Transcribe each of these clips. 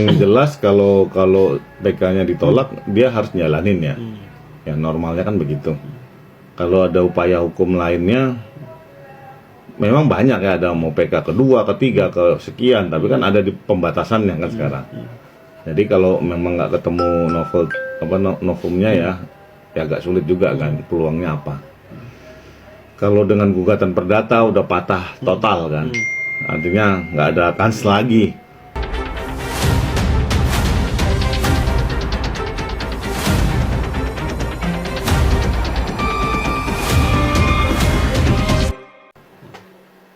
Yang jelas kalau PK-nya ditolak, dia harus jalanin ya. Ya normalnya kan begitu. Kalau ada upaya hukum lainnya, memang banyak ya, ada mau PK kedua, ketiga, ke sekian, tapi kan ada di pembatasannya kan sekarang. Jadi kalau memang nggak ketemu novumnya ya agak sulit juga kan, peluangnya apa. Kalau dengan gugatan perdata udah patah total kan, artinya nggak ada kans lagi.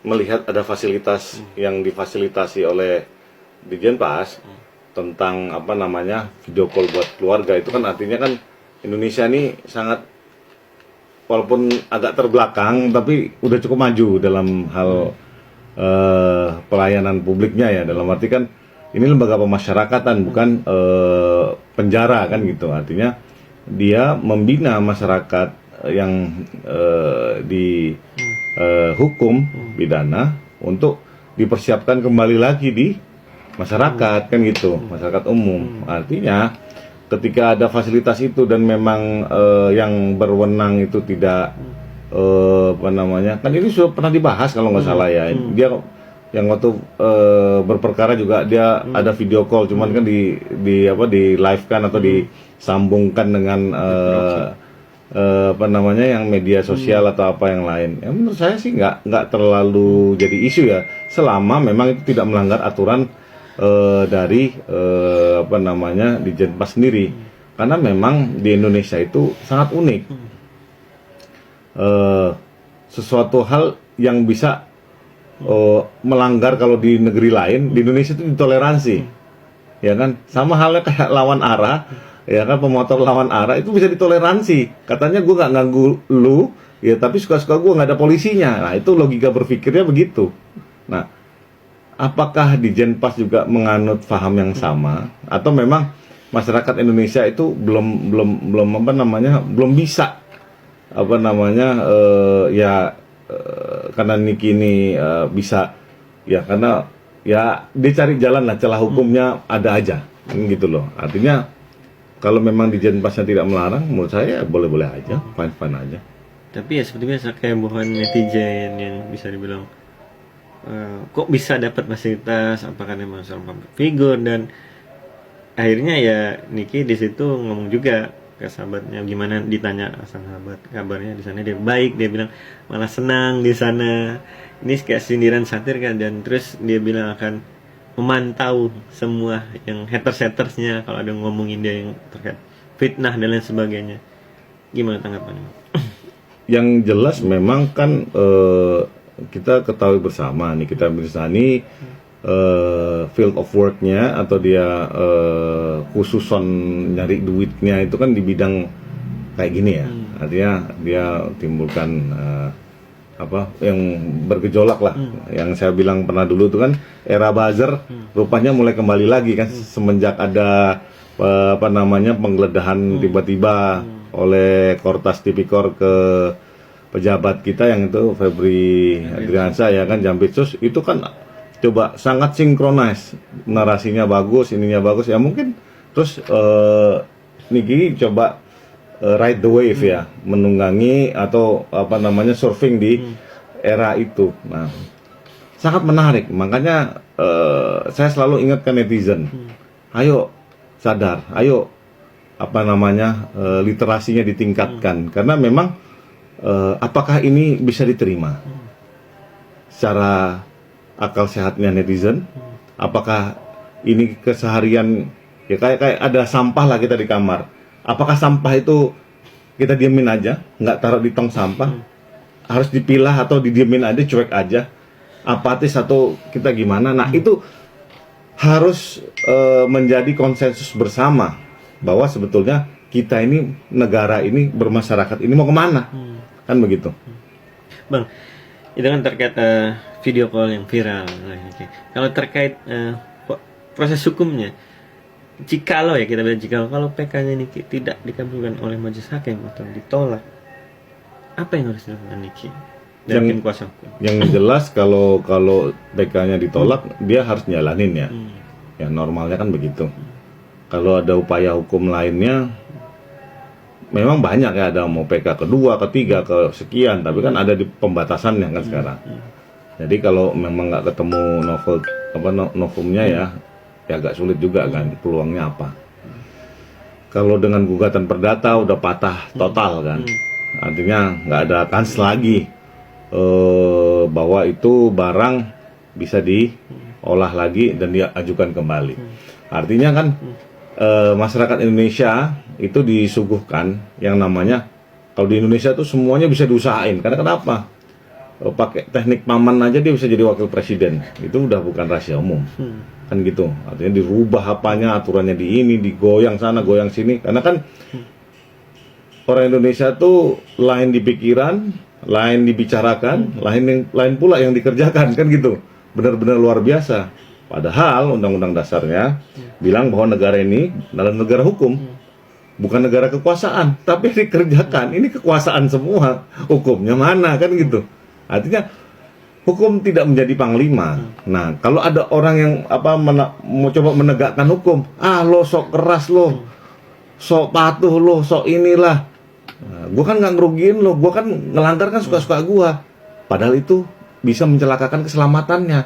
Melihat ada fasilitas yang difasilitasi oleh Dirjen Pas tentang video call buat keluarga, itu kan artinya kan Indonesia ini sangat, walaupun agak terbelakang tapi udah cukup maju dalam hal pelayanan publiknya ya, dalam arti kan ini lembaga pemasyarakatan bukan penjara kan gitu, artinya dia membina masyarakat yang di hukum pidana untuk dipersiapkan kembali lagi di masyarakat kan gitu, masyarakat umum. Artinya ketika ada fasilitas itu dan memang yang berwenang itu tidak kan ini sudah pernah dibahas kalau nggak salah ya, dia yang waktu berperkara juga dia ada video call, cuman kan di live kan atau disambungkan dengan yang media sosial atau apa yang lain. Ya, menurut saya sih nggak terlalu jadi isu ya, selama memang itu tidak melanggar aturan dari Dirjen Pas sendiri, karena memang di Indonesia itu sangat unik. Sesuatu hal yang bisa melanggar kalau di negeri lain, di Indonesia itu ditoleransi, ya kan, sama halnya kayak lawan arah, ya kan, pemotor lawan arah itu bisa ditoleransi, katanya gue nggak ganggu lu ya, tapi suka-suka gue nggak ada polisinya. Nah itu logika berpikirnya begitu. Nah, apakah Dirjen Pas juga menganut paham yang sama, atau memang masyarakat Indonesia itu belum bisa karena Niki ini bisa ya, karena ya dia cari jalan lah, celah hukumnya ada aja gitu loh. Artinya kalau memang Dirjen Pasnya tidak melarang, menurut saya boleh-boleh aja, fine-fine aja. Tapi ya seperti biasa, kayak bukan netizen yang bisa dibilang kok bisa dapat fasilitas, apakah memang seorang public figure, dan akhirnya ya Niki di situ ngomong juga ke sahabatnya, gimana ditanya sahabat kabarnya di sana, dia baik, dia bilang malah senang di sana. Ini kayak sindiran satir kan, dan terus dia bilang akan memantau semua yang haters-hatersnya kalau ada ngomongin dia yang terkait fitnah dan lain sebagainya. Gimana tanggapannya? Yang jelas memang kan kita ketahui bersama nih, kita Mirzani field of worknya atau dia khususon nyari duitnya itu kan di bidang kayak gini ya. Artinya dia timbulkan yang bergejolak lah. Yang saya bilang pernah dulu itu kan era buzzer, rupanya mulai kembali lagi kan semenjak ada penggeledahan tiba-tiba oleh Kortas Tipikor ke pejabat kita yang itu Febri Adriansyah ya kan, Jampitsus, itu kan coba sangat sinkronis, narasinya bagus, ininya bagus ya, mungkin terus Niki coba ride the wave ya, menunggangi atau surfing di era itu. Nah, sangat menarik, makanya saya selalu ingatkan netizen, ayo sadar, ayo literasinya ditingkatkan, karena memang apakah ini bisa diterima secara akal sehatnya netizen? Apakah ini keseharian ya, kayak ada sampah lah kita di kamar, apakah sampah itu kita diemin aja, nggak taruh di tong sampah, harus dipilah atau didiemin aja, cuek aja, apatis, atau kita gimana? Nah itu harus menjadi konsensus bersama bahwa sebetulnya kita ini, negara ini, bermasyarakat ini mau kemana, kan begitu. Bang, itu kan terkait video call yang viral. Kalau terkait proses hukumnya, jikalau ya kita bilang, jikalau kalau PK-nya Niki tidak dikabulkan oleh majelis hakim atau ditolak, apa yang harus dilakukan Niki dan tim kuasa hukum? Yang jelas kalau PK-nya ditolak, dia harus jalanin ya. Ya normalnya kan begitu. Kalau ada upaya hukum lainnya, memang banyak ya, ada mau PK kedua, ketiga, ke sekian, tapi kan ada di pembatasannya kan sekarang. Jadi kalau memang nggak ketemu novumnya ya agak sulit juga kan, peluangnya apa. Kalau dengan gugatan perdata udah patah total kan, artinya nggak ada kans lagi bahwa itu barang bisa diolah lagi dan diajukan kembali. Artinya kan masyarakat Indonesia itu disuguhkan yang namanya, kalau di Indonesia tuh semuanya bisa diusahain. Karena kenapa? Pakai teknik paman aja dia bisa jadi wakil presiden. Itu udah bukan rahasia umum. Kan gitu. Artinya dirubah apanya, aturannya di ini, digoyang sana, goyang sini. Karena kan orang Indonesia tuh lain di pikiran, lain dibicarakan, lain pula yang dikerjakan, kan gitu. Benar-benar luar biasa. Padahal undang-undang dasarnya bilang bahwa negara ini adalah negara hukum, bukan negara kekuasaan. Tapi dikerjakan, ini kekuasaan semua, hukumnya mana, kan gitu. Artinya hukum tidak menjadi panglima. Nah, kalau ada orang yang mau coba menegakkan hukum, lo sok keras lo, sok patuh lo, sok inilah. Nah, gue kan nggak ngerugiin lo, gue kan ngelanggar kan suka-suka gue. Padahal itu bisa mencelakakan keselamatannya.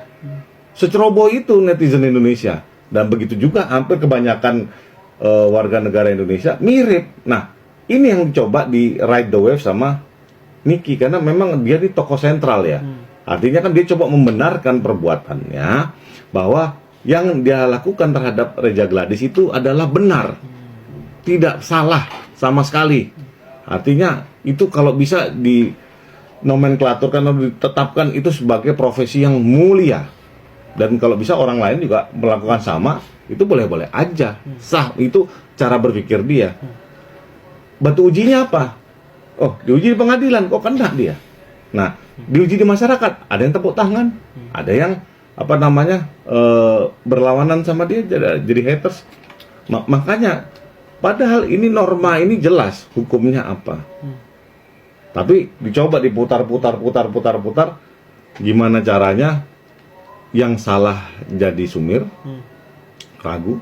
Seceroboh itu netizen Indonesia, dan begitu juga hampir kebanyakan warga negara Indonesia mirip. Nah, ini yang dicoba di ride the wave sama Niki, karena memang dia di tokoh sentral ya. Artinya kan dia coba membenarkan perbuatannya bahwa yang dia lakukan terhadap Reja Gladys itu adalah benar, tidak salah sama sekali. Artinya itu kalau bisa di nomenklaturkan atau ditetapkan itu sebagai profesi yang mulia. Dan kalau bisa orang lain juga melakukan sama, itu boleh-boleh aja, sah, itu cara berpikir dia. Batu ujinya apa? Oh, diuji di pengadilan, kok kena dia. Nah, diuji di masyarakat, ada yang tepuk tangan, ada yang berlawanan sama dia, jadi haters. Makanya, padahal ini norma, ini jelas hukumnya apa. Tapi dicoba diputar-putar, gimana caranya? Yang salah jadi sumir, ragu,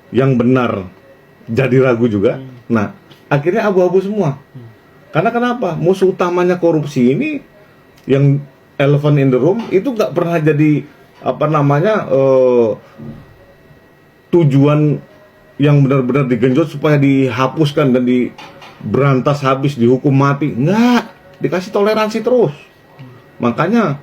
yang benar jadi ragu juga. Nah, akhirnya abu-abu semua. Karena kenapa? Musuh utamanya korupsi ini, yang elephant in the room, itu nggak pernah jadi tujuan yang benar-benar digenjot supaya dihapuskan dan diberantas habis, dihukum mati. Nggak, dikasih toleransi terus. Makanya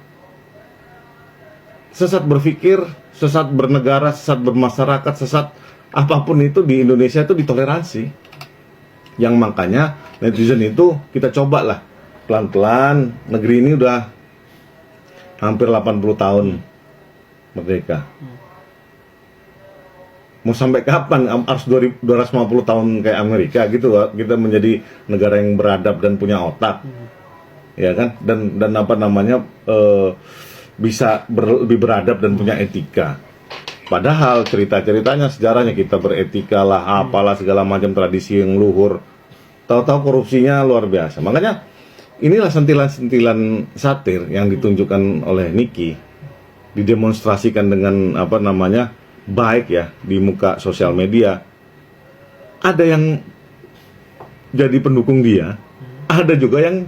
sesat berpikir, sesat bernegara, sesat bermasyarakat, sesat apapun itu di Indonesia itu ditoleransi. Yang makanya netizen itu kita cobalah pelan-pelan. Negeri ini udah hampir 80 tahun merdeka. Mau sampai kapan? Harus 250 tahun kayak Amerika gitu, kita menjadi negara yang beradab dan punya otak, ya kan? Dan bisa lebih beradab dan punya etika. Padahal cerita-ceritanya, sejarahnya kita beretika lah, apalah segala macam tradisi yang luhur. Tahu-tahu korupsinya luar biasa. Makanya inilah sentilan-sentilan satir yang ditunjukkan oleh Niki, didemonstrasikan dengan baik ya di muka sosial media. Ada yang jadi pendukung dia, ada juga yang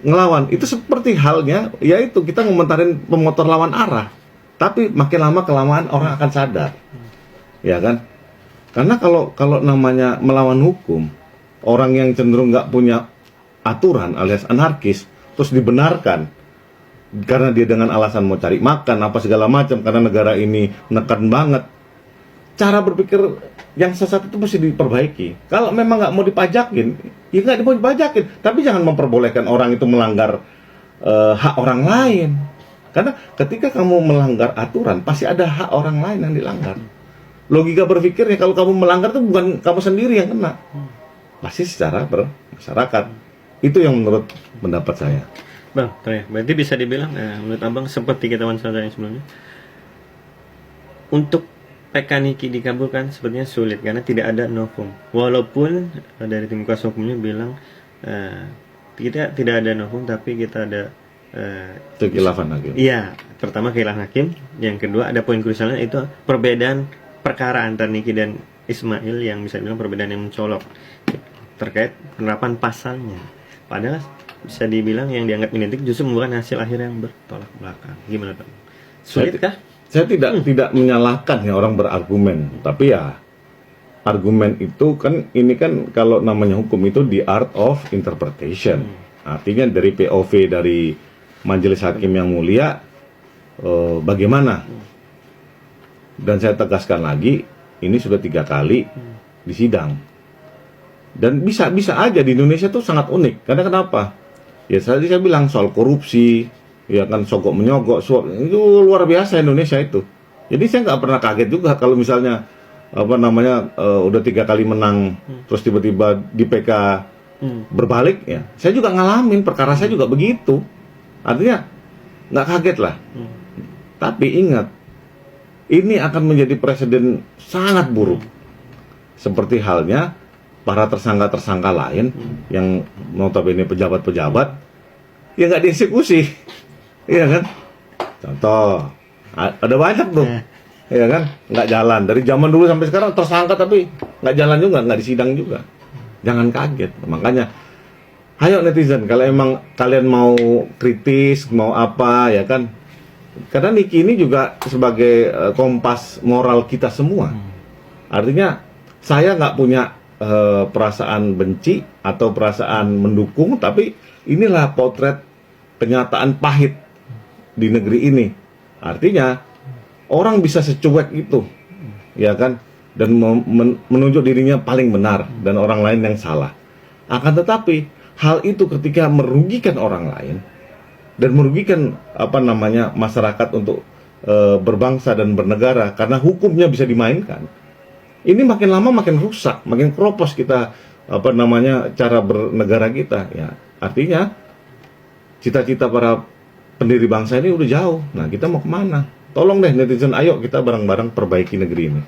ngelawan. Itu seperti halnya, yaitu kita ngomentarin pemotor lawan arah. Tapi makin lama kelamaan orang akan sadar, ya kan? Karena kalau namanya melawan hukum, orang yang cenderung nggak punya aturan alias anarkis, terus dibenarkan karena dia dengan alasan mau cari makan apa segala macam, karena negara ini menekan banget. Cara berpikir yang sesat itu mesti diperbaiki. Kalau memang nggak mau dipajakin, ya nggak mau dipajakin. Tapi jangan memperbolehkan orang itu melanggar hak orang lain. Karena ketika kamu melanggar aturan, pasti ada hak orang lain yang dilanggar. Logika berpikirnya, kalau kamu melanggar itu bukan kamu sendiri yang kena, pasti secara bermasyarakat. Itu yang menurut pendapat saya. Bang, berarti bisa dibilang, menurut abang seperti kita wawancara yang sebelumnya, untuk PK Niki dikabulkan sepertinya sulit karena tidak ada novum. Walaupun dari tim kuasa hukumnya bilang kita tidak ada novum, tapi kita ada Kekhilafan hakim. Iya, pertama kehilangan hakim, yang kedua ada poin krusialnya itu perbedaan perkara antara Niki dan Ismail yang bisa bilang perbedaan yang mencolok terkait penerapan pasalnya. Padahal bisa dibilang yang dianggap identik justru merupakan hasil akhir yang bertolak belakang. Gimana Pak? Sulit kah? Saya tidak menyalahkan ya orang berargumen, tapi ya argumen itu kan, ini kan kalau namanya hukum itu the art of interpretation. Artinya dari POV dari majelis hakim yang mulia bagaimana. Dan saya tegaskan lagi, ini sudah 3 kali di sidang. Dan bisa aja di Indonesia tuh sangat unik. Karena kenapa? Ya tadi saya bilang soal korupsi, ya kan, sogok menyogok, suap, itu luar biasa Indonesia itu. Jadi saya nggak pernah kaget juga kalau misalnya udah 3 kali menang, terus tiba-tiba di PK berbalik ya. Saya juga ngalamin perkara saya juga begitu. Artinya nggak kaget lah. Tapi ingat, ini akan menjadi presiden sangat buruk. Seperti halnya para tersangka-tersangka lain yang notabene pejabat-pejabat yang nggak dieksekusi, iya kan? Contoh, ada banyak tuh, iya kan? Nggak jalan dari zaman dulu sampai sekarang tersangka tapi nggak jalan juga, nggak disidang juga. Jangan kaget. Makanya, ayo netizen, kalau emang kalian mau kritis, mau apa, ya kan? Karena Niki ini juga sebagai kompas moral kita semua. Artinya, saya nggak punya perasaan benci atau perasaan mendukung, tapi inilah potret kenyataan pahit di negeri ini. Artinya, orang bisa secuek itu, ya kan? Dan menunjuk dirinya paling benar dan orang lain yang salah. Akan tetapi hal itu ketika merugikan orang lain dan merugikan masyarakat untuk berbangsa dan bernegara karena hukumnya bisa dimainkan. Ini makin lama makin rusak, makin keropos kita cara bernegara kita. Ya, artinya cita-cita para pendiri bangsa ini udah jauh. Nah, kita mau kemana? Tolong deh netizen, ayo kita bareng-bareng perbaiki negeri ini.